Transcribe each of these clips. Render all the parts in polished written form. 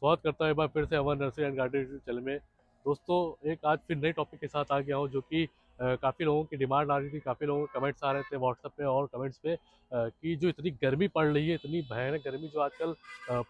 स्वागत करता हूँ एक बार फिर से Aman nursery and garden YouTube channel में। दोस्तों, एक आज फिर नए टॉपिक के साथ आ गया हूँ जो कि काफ़ी लोगों की डिमांड आ रही थी, काफ़ी लोगों के कमेंट्स आ रहे थे व्हाट्सएप पे और कमेंट्स पे कि जो इतनी गर्मी पड़ रही है, इतनी भयानक गर्मी जो आजकल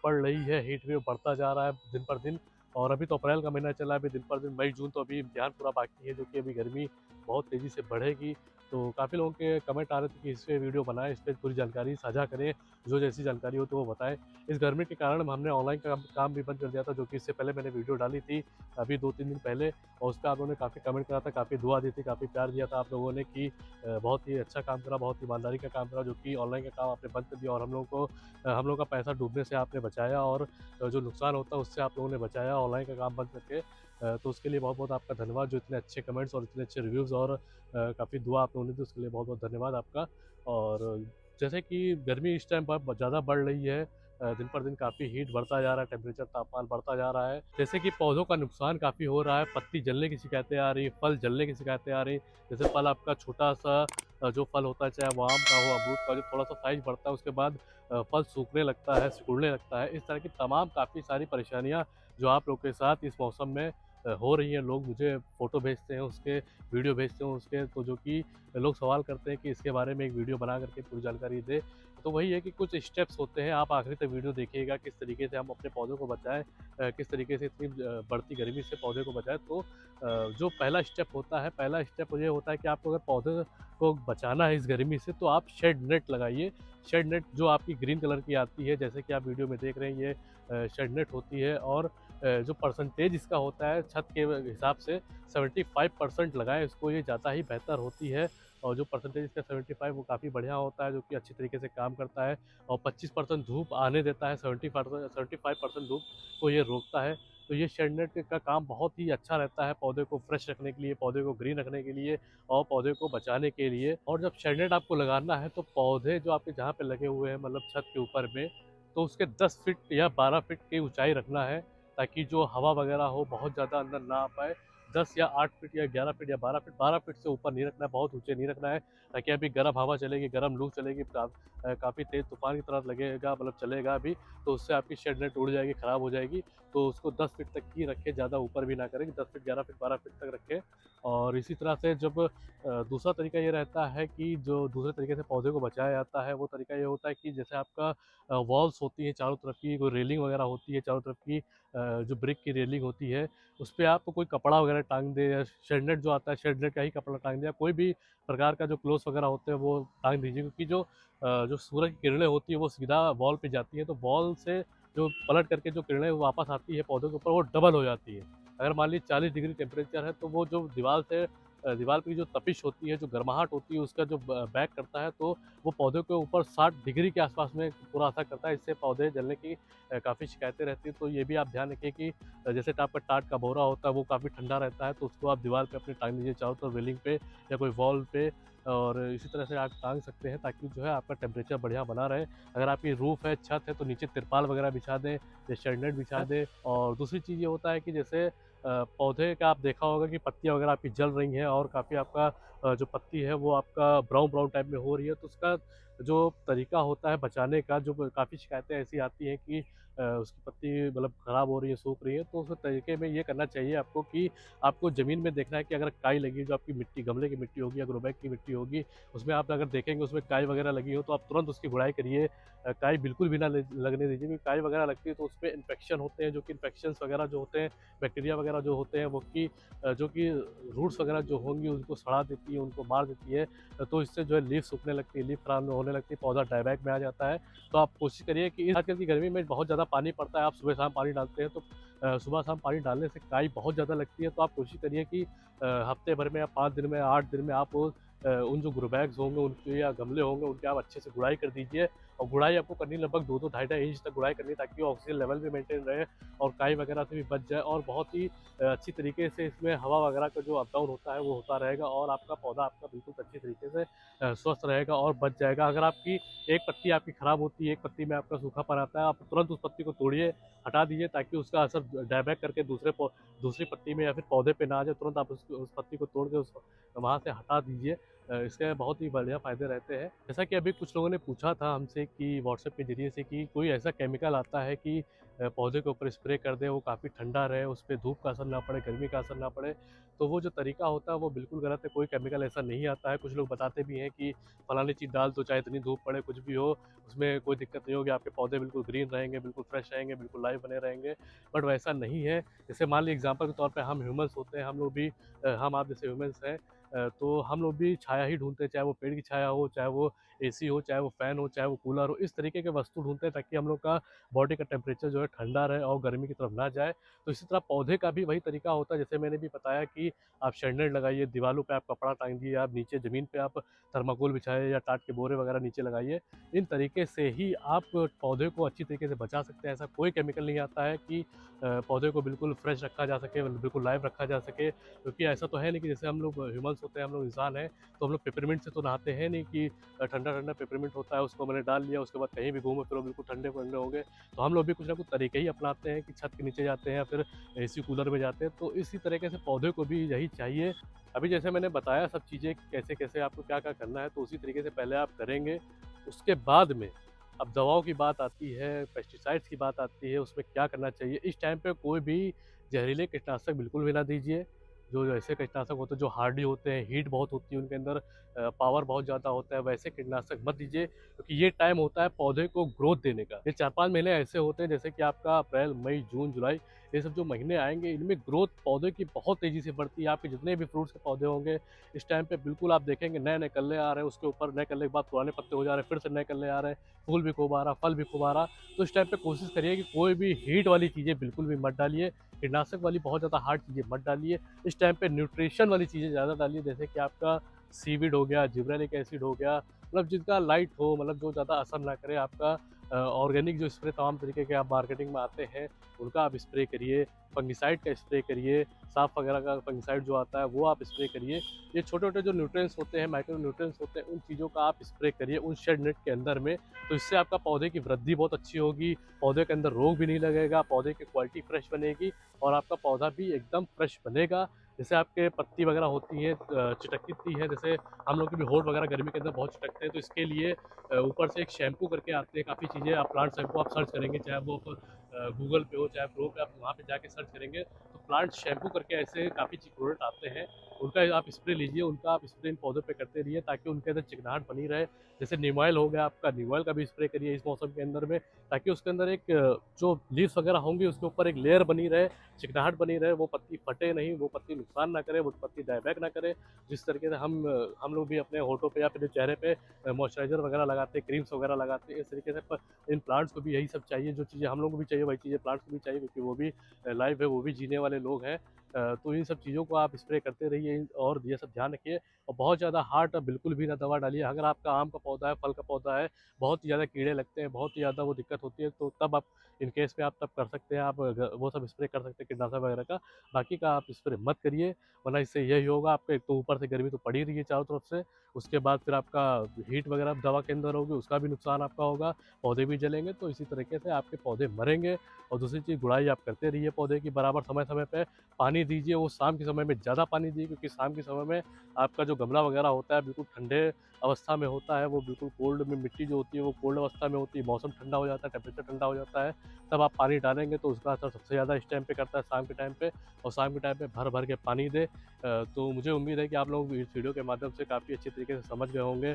पड़ रही है, हीट वेव बढ़ता जा रहा है दिन पर दिन। और अभी तो अप्रैल का महीना चला है, अभी दिन पर दिन मई जून तो अभी इम्तिहान पूरा बाकी है, जो कि अभी गर्मी बहुत तेज़ी से बढ़ेगी। तो काफ़ी लोगों के कमेंट आ रहे थे कि इस पे वीडियो बनाएं, इस पर पूरी जानकारी साझा करें, जो जैसी जानकारी हो तो वो बताएं। इस गर्मी के कारण हमने ऑनलाइन का काम भी बंद कर दिया था, जो कि इससे पहले मैंने वीडियो डाली थी अभी 2-3 दिन पहले, और उसका आप लोगों ने काफ़ी कमेंट करा था, काफ़ी दुआ दी थी, काफ़ी प्यार दिया था आप लोगों ने कि बहुत ही अच्छा काम करा, बहुत ईमानदारी का काम करा, जो कि ऑनलाइन का काम आपने बंद कर दिया और हम लोगों को हम लोगों का पैसा डूबने से आपने बचाया, और जो नुकसान होता है उससे आप लोगों ने बचाया ऑनलाइन का काम बंद करके। तो उसके लिए बहुत बहुत आपका धन्यवाद, जो इतने अच्छे कमेंट्स और इतने अच्छे रिव्यूज़ और काफ़ी दुआ आप लोगों ने दी, उसके लिए बहुत बहुत धन्यवाद आपका। और जैसे कि गर्मी इस टाइम पर ज़्यादा बढ़ रही है, दिन पर दिन काफ़ी हीट बढ़ता जा रहा है, टेम्परेचर तापमान बढ़ता जा रहा है, जैसे कि पौधों का नुकसान काफ़ी हो रहा है, पत्ती जलने की शिकायतें आ रही है, फल जलने की शिकायतें आ रही। जैसे फल आपका छोटा सा जो फल होता है, चाहे वो आम का हो, अमरूद का, जो थोड़ा सा साइज बढ़ता है उसके बाद फल सूखने लगता है, सिकुड़ने लगता है। इस तरह की तमाम काफ़ी सारी परेशानियाँ जो आप लोग के साथ इस मौसम में हो रही हैं। लोग मुझे फ़ोटो भेजते हैं उसके, वीडियो भेजते हैं उसके, तो जो कि लोग सवाल करते हैं कि इसके बारे में एक वीडियो बना करके पूरी जानकारी दें। तो वही है कि कुछ स्टेप्स होते हैं, आप आखिरी तक वीडियो देखिएगा, किस तरीके से हम अपने पौधों को बचाएँ, किस तरीके से इतनी बढ़ती गर्मी से पौधे को बचाएँ। तो जो पहला स्टेप होता है, पहला स्टेप ये होता है कि आपको अगर पौधे को बचाना है इस गर्मी से, तो आप शेड नेट लगाइए। शेड नेट जो आपकी ग्रीन कलर की आती है, जैसे कि आप वीडियो में देख रहे हैं, ये शेड नेट होती है, और जो परसेंटेज इसका होता है छत के हिसाब से 75% लगाएँ इसको, ये ज़्यादा ही बेहतर होती है। और जो परसेंटेज इसका 75 वो काफ़ी बढ़िया होता है, जो कि अच्छी तरीके से काम करता है, और 25% धूप आने देता है, 75% धूप को ये रोकता है। तो ये शेड नेट का काम बहुत ही अच्छा रहता है पौधे को फ्रेश रखने के लिए, पौधे को ग्रीन रखने के लिए और पौधे को बचाने के लिए। और जब शेड नेट आपको लगाना है, तो पौधे जो आपके जहाँ पे लगे हुए हैं, मतलब छत के ऊपर में, तो उसके 10 फीट या 12 फीट की ऊंचाई रखना है, ताकि जो हवा वगैरह हो बहुत ज़्यादा अंदर ना आ पाए। 10 या 8 फीट या 11 फीट या 12 फीट, 12 फीट से ऊपर नहीं रखना है, बहुत ऊंचे नहीं रखना है, ताकि अभी गर्म हवा चलेगी, गर्म लू चलेगी, काफ़ी तेज़ तूफान की तरह लगेगा, मतलब चलेगा अभी, तो उससे आपकी शेड नेट उड़ जाएगी, ख़राब हो जाएगी। तो उसको 10 फीट तक ही रखें, ज़्यादा ऊपर भी ना करें, 10 फीट, 11 फीट, 12 फीट तक रखें। और इसी तरह से जब दूसरा तरीका ये रहता है कि जो दूसरे तरीके से पौधे को बचाया जाता है, वो तरीका ये होता है कि जैसे आपका वॉल्स होती है चारों तरफ की, कोई रेलिंग वगैरह होती है चारों तरफ की, जो ब्रिक की रेलिंग होती है, उस पे आप कोई कपड़ा वगैरह टांग दें, या शेड नेट जो आता है शेड नेट का ही कपड़ा टांग दें, या कोई भी प्रकार का जो क्लोथ्स वगैरह होते हैं वो टांग दीजिए, क्योंकि जो सूरज की किरणें होती है वो सीधा वॉल पे जाती है, तो वॉल से जो पलट करके जो किरणें वापस आती है पौधे के ऊपर, वो डबल हो जाती है। अगर मान लीजिए 40 डिग्री टेम्परेचर है, तो वो जो दीवार से दीवार की जो तपिश होती है, जो गर्माहट होती है, उसका जो बैक करता है, तो वो पौधे के ऊपर 60 डिग्री के आसपास में पूरा असर करता है। इससे पौधे जलने की काफ़ी शिकायतें रहती हैं। तो ये भी आप ध्यान रखिए कि जैसे आपका टाट का बोरा होता है वो काफ़ी ठंडा रहता है, तो उसको आप दीवार पे अपने टांग लीजिए चारों तरफ रेलिंग पे या कोई वॉल पे, और इसी तरह से आप टांग सकते हैं, ताकि जो है आपका टेम्परेचर बढ़िया बना रहे। अगर आपकी रूफ़ है, छत है, तो नीचे तिरपाल वगैरह बिछा दें या शेड नेट बिछा दें। और दूसरी चीज़ ये होता है कि जैसे पौधे का आप देखा होगा कि पत्तियाँ वगैरह आपकी जल रही हैं, और काफ़ी आपका जो पत्ती है वो आपका ब्राउन ब्राउन टाइप में हो रही है, तो उसका जो तरीका होता है बचाने का, जो काफ़ी शिकायतें ऐसी आती हैं कि उसकी पत्ती मतलब ख़राब हो रही है, सूख रही है, तो उस तरीके में ये करना चाहिए आपको कि आपको ज़मीन में देखना है कि अगर काई लगी, जो आपकी मिट्टी, गमले की मिट्टी होगी या ग्रो बैग की मिट्टी होगी, उसमें आप अगर देखेंगे उसमें काई वगैरह लगी हो, तो आप तुरंत उसकी गुड़ाई करिए। काई बिल्कुल भी ना लगने दीजिए, क्योंकि काई वगैरह लगती है तो उसमें इन्फेक्शन होते हैं, जो कि इन्फेक्शंस वगैरह जो होते हैं, बैक्टीरिया वगैरह जो होते हैं, वो कि जो कि रूट्स वगैरह जो होंगी उनको सड़ा देती है, उनको मार देती है। तो इससे जो है लीफ सूखने लगती है, लीफ खराब होने लगती है, पौधा डायबैक में आ जाता है। तो आप कोशिश करिए कि आजकल की गर्मी में बहुत ज़्यादा पानी पड़ता है, आप सुबह शाम पानी डालते हैं, तो सुबह शाम पानी डालने से काई बहुत ज़्यादा लगती है। तो आप कोशिश करिए कि हफ्ते भर में या 5 दिन में, 8 दिन में आप उन जो ग्रो बैग्स होंगे उनके या गमले होंगे उनकी आप अच्छे से गुड़ाई कर दीजिए। और गुड़ाई आपको करनी लगभग 2-2, ढाई-ढाई इंच तक गुड़ाई करनी है, ताकि ऑक्सीजन लेवल भी मेंटेन रहे और काई वगैरह से भी बच जाए, और बहुत ही अच्छी तरीके से इसमें हवा वगैरह का जो अप डाउन होता है वो होता रहेगा, और आपका पौधा आपका बिल्कुल अच्छी तरीके से स्वस्थ रहेगा और बच जाएगा। अगर आपकी एक पत्ती आपकी खराब होती है, एक पत्ती में आपका सूखापन आता है, आप तुरंत उस पत्ती को तोड़िए, हटा दीजिए, ताकि उसका असर डायबैक करके दूसरी पत्ती में या फिर पौधे पे ना आ जाए। तुरंत आप उस पत्ती को तोड़ के उस वहाँ से हटा दीजिए। इसके बहुत ही बढ़िया फ़ायदे रहते हैं। जैसा कि अभी कुछ लोगों ने पूछा था हमसे कि व्हाट्सएप के ज़रिए से कि कोई ऐसा केमिकल आता है कि पौधे के ऊपर स्प्रे कर दें, वो काफ़ी ठंडा रहे, उस पे धूप का असर ना पड़े, गर्मी का असर ना पड़े, तो वो जो तरीका होता है वो बिल्कुल गलत है। कोई केमिकल ऐसा नहीं आता है। कुछ लोग बताते भी हैं कि फलानी चीज़ डाल दो, चाहे इतनी धूप पड़े, कुछ भी हो, उसमें कोई दिक्कत नहीं होगी, आपके पौधे बिल्कुल ग्रीन रहेंगे, बिल्कुल फ्रेश रहेंगे, बिल्कुल लाइव बने रहेंगे। बट वैसा नहीं है। जैसे मान लीजिए एग्ज़ाम्पल के तौर पे हम ह्यूमन्स होते हैं, हम लोग भी हम आप जैसे ह्यूमन्स हैं, तो हम लोग भी छाया ही ढूँढते हैं, चाहे वो पेड़ की छाया हो, चाहे वो एसी हो, चाहे वो फ़ैन हो, चाहे वो कूलर हो, इस तरीके के वस्तु ढूँढते हैं ताकि हम लोग का बॉडी का टेम्परेचर जो है ठंडा रहे और गर्मी की तरफ ना जाए। तो इसी तरह पौधे का भी वही तरीका होता है, जैसे मैंने भी बताया कि आप शेड नेट लगाइए, दीवारों पे आप कपड़ा टांग दिए, आप नीचे ज़मीन पे आप थर्माकोल बिछाइए या टाट के बोरे वगैरह नीचे लगाइए। इन तरीके से ही आप पौधे को अच्छी तरीके से बचा सकते हैं। ऐसा कोई केमिकल नहीं आता है कि पौधे को बिल्कुल फ्रेश रखा जा सके, बिल्कुल लाइव रखा जा सके, क्योंकि ऐसा तो है नहीं कि जैसे हम लोग ह्यूमन्स होते हैं, हम लोग इंसान हैं, तो हम लोग पेपरमिंट से तो नहाते हैं नहीं कि ठंडा-ठंडा पेपरमिंट होता है, उसको मैंने डाल लिया, उसके बाद कहीं भी घूमो फिरो बिल्कुल ठंडे-वंडे होंगे। तो हम लोग भी कुछ ना कुछ तरीके ही अपनाते हैं कि छत के नीचे जाते हैं या फिर एसी कूलर में जाते हैं, तो इसी तरीके से पौधे को भी यही चाहिए। अभी जैसे मैंने बताया सब चीज़ें कैसे-कैसे आपको क्या-क्या करना है, तो उसी तरीके से पहले आप करेंगे। उसके बाद में अब दवाओं की बात आती है, पेस्टिसाइड्स की बात आती है, उसमें क्या करना चाहिए। इस टाइम पे कोई भी जहरीले कीटनाशक बिल्कुल भी ना दीजिए। जो ऐसे कीटनाशक होते हैं जो हार्डी होते हैं, हीट बहुत होती है उनके अंदर, पावर बहुत ज़्यादा होता है, वैसे कीटनाशक मत दीजिए, क्योंकि ये टाइम होता है पौधे को ग्रोथ देने का। ये 4-5 महीने ऐसे होते हैं जैसे कि आपका अप्रैल, मई, जून, जुलाई, ये सब जो महीने आएँगे, इनमें ग्रोथ पौधे की बहुत तेज़ी से बढ़ती है। आपके जितने भी फ्रूट्स के पौधे होंगे, इस टाइम पे बिल्कुल आप देखेंगे नए-नए कल्ले आ रहे हैं, उसके ऊपर नए कल्ले के बाद पुराने पत्ते हो जा रहे हैं, फिर से नए कल्ले आ रहे हैं, फूल भी खूब आ रहा, फल भी खूब आ रहा। तो इस टाइम पे कोशिश करिए कि कोई भी हीट वाली चीज़ें बिल्कुल भी मत डालिए, कीटनाशक वाली बहुत ज़्यादा हार्ड चीज़ें मत डालिए। इस टाइम पे न्यूट्रिशन वाली चीज़ें ज़्यादा डालिए, जैसे कि आपका सीवीड हो गया, जिब्रेलिक एसिड हो गया, मतलब जिनका लाइट हो, मतलब जो ज़्यादा असर ना करे। आपका ऑर्गेनिक जो स्प्रे तमाम तरीके के आप मार्केटिंग में आते हैं, उनका आप स्प्रे करिए, फंगिसाइड का स्प्रे करिए, साफ वगैरह का फंगिसाइड जो आता है वो आप स्प्रे करिए। ये छोटे-छोटे जो न्यूट्रिएंट्स होते हैं, माइक्रो न्यूट्रिएंट्स होते हैं, उन चीज़ों का आप स्प्रे करिए उन शेड नेट के अंदर में। तो इससे आपका पौधे की वृद्धि बहुत अच्छी होगी, पौधे के अंदर रोग भी नहीं लगेगा, पौधे की क्वालिटी फ्रेश बनेगी और आपका पौधा भी एकदम फ्रेश बनेगा। जैसे आपके पत्ती वगैरह होती हैं चिटकती है, जैसे हम लोग के भी होंठ वगैरह गर्मी के अंदर बहुत चिटकते हैं, तो इसके लिए ऊपर से एक शैम्पू करके आते हैं काफ़ी चीज़ें, आप प्लांट शैम्पू आप सर्च करेंगे, चाहे वो गूगल पे हो, चाहे क्रोम पे, आप वहाँ पे जाके सर्च करेंगे, तो प्लांट शैम्पू करके ऐसे काफ़ी प्रोडक्ट आते हैं, उनका आप स्प्रे लीजिए, उनका आप स्प्रे इन पौधों पे करते रहिए ताकि उनके अंदर चिकनाहट बनी रहे। जैसे नीम ऑयल हो गया आपका, नीम ऑयल का भी स्प्रे करिए इस मौसम के अंदर में, ताकि उसके अंदर एक जो लीव्स वगैरह होंगी उसके ऊपर एक लेयर बनी रहे, चिकनाहट बनी रहे, वो पत्ती फटे नहीं, वो पत्ती नुकसान ना करे, वो पत्ती डायबैक ना करे। जिस तरीके से हम लोग भी अपने होठों पे या फिर चेहरे पे मॉइस्चराइज़र वगैरह लगाते हैं, क्रीम्स वगैरह लगाते हैं, इस तरीके से इन प्लांट्स को भी यही सब चाहिए, जो चीज़ें हम लोग को भी चाहिए वही चीज़ें प्लांट्स को भी चाहिए, क्योंकि वो भी लाइव है, वो भी जीने वाले लोग हैं। तो इन सब चीज़ों को आप स्प्रे करते रहिए और ये सब ध्यान रखिए, और बहुत ज़्यादा हार्ड बिल्कुल भी ना दवा डालिए। अगर आपका आम का पौधा है, फल का पौधा है, बहुत ही ज़्यादा कीड़े लगते हैं, बहुत ही ज़्यादा वो दिक्कत होती है, तो तब आप इन केस में आप तब कर सकते हैं, आप वो सब स्प्रे कर सकते हैं कीटनाशक वगैरह का। बाकी का आप स्प्रे मत करिए, वरना इससे यही होगा, आपके एक तो ऊपर से गर्मी तो पड़ ही रही है चारों तरफ से, उसके बाद फिर आपका हीट वगैरह दवा के अंदर होगी, उसका भी नुकसान आपका होगा, पौधे भी जलेंगे, तो इसी तरीके से आपके पौधे मरेंगे। और दूसरी चीज़, गुड़ाई आप करते रहिए पौधे की बराबर, समय-समय पे पानी दीजिए, वो शाम के समय में ज़्यादा पानी दीजिए, क्योंकि शाम के समय में आपका जो गमला वगैरह होता है बिल्कुल ठंडे अवस्था में होता है, वो बिल्कुल कोल्ड में, मिट्टी जो होती है वो कोल्ड अवस्था में होती है, मौसम ठंडा हो जाता है, टेम्परेचर ठंडा हो जाता है, तब आप पानी डालेंगे तो उसका असर सबसे ज़्यादा इस टाइम पे करता है, शाम के टाइम पे। और शाम के टाइम पे भर-भर के पानी दें। तो मुझे उम्मीद है कि आप लोग इस वीडियो के माध्यम से काफ़ी अच्छे तरीके से समझ गए होंगे,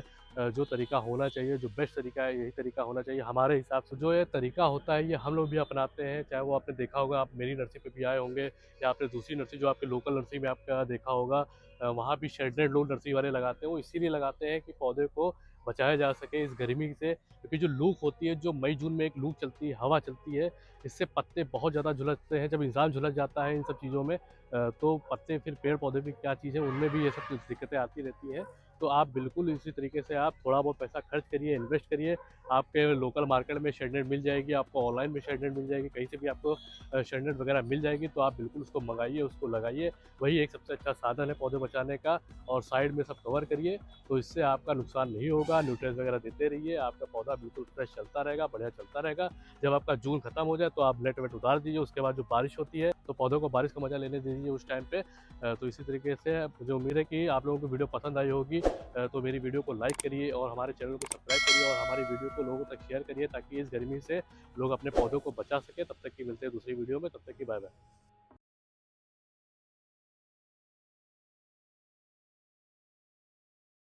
जो तरीका होना चाहिए, जो बेस्ट तरीका है, यही तरीका होना चाहिए हमारे हिसाब से। जो ये तरीका होता है ये हम लोग भी अपनाते हैं, चाहे वो आपने देखा होगा, आप मेरी नर्सरी पे भी आए होंगे या आपने दूसरी नर्सरी जो आपके लोकल नर्सरी में आपका देखा होगा, वहाँ भी शेड नेट लोग नर्सरी वाले लगाते हैं, वो इसीलिए लगाते हैं कि पौधे को बचाया जा सके इस गर्मी से, क्योंकि जो लू होती है, जो मई जून में एक लू चलती है, हवा चलती है, इससे पत्ते बहुत ज़्यादा झुलसते हैं। जब इंसान झुलस जाता है इन सब चीज़ों में, तो पत्ते, फिर पेड़ पौधे भी क्या चीज़ है, उनमें भी ये सब दिक्कतें आती रहती हैं। तो आप बिल्कुल इसी तरीके से आप थोड़ा बहुत पैसा खर्च करिए, इन्वेस्ट करिए, आपके लोकल मार्केट में शेड नेट मिल जाएगी, आपको ऑनलाइन में शेड नेट मिल जाएगी, कहीं से भी आपको शेड नेट वगैरह मिल जाएगी, तो आप बिल्कुल उसको मंगाइए, उसको लगाइए। वही एक सबसे अच्छा साधन है पौधे बचाने का, और साइड में सब कवर करिए, तो इससे आपका नुकसान नहीं होगा। न्यूट्रिएंट्स वगैरह देते रहिए, आपका पौधा बिल्कुल फ्रेश चलता रहेगा, बढ़िया चलता रहेगा। जब आपका जून खत्म हो जाए तो आप नेट वेट उतार दीजिए, उसके बाद जो बारिश होती है तो पौधों को बारिश का मजा लेने दीजिए उस टाइम पे। तो इसी तरीके से मुझे उम्मीद है कि आप लोगों को वीडियो पसंद आई होगी। तो मेरी वीडियो को लाइक करिए और हमारे चैनल को सब्सक्राइब करिए और हमारी वीडियो को लोगों तक शेयर करिए ताकि इस गर्मी से लोग अपने पौधों को बचा सकें। तब तक की मिलते हैं दूसरी वीडियो में, तब तक की बाय बाय।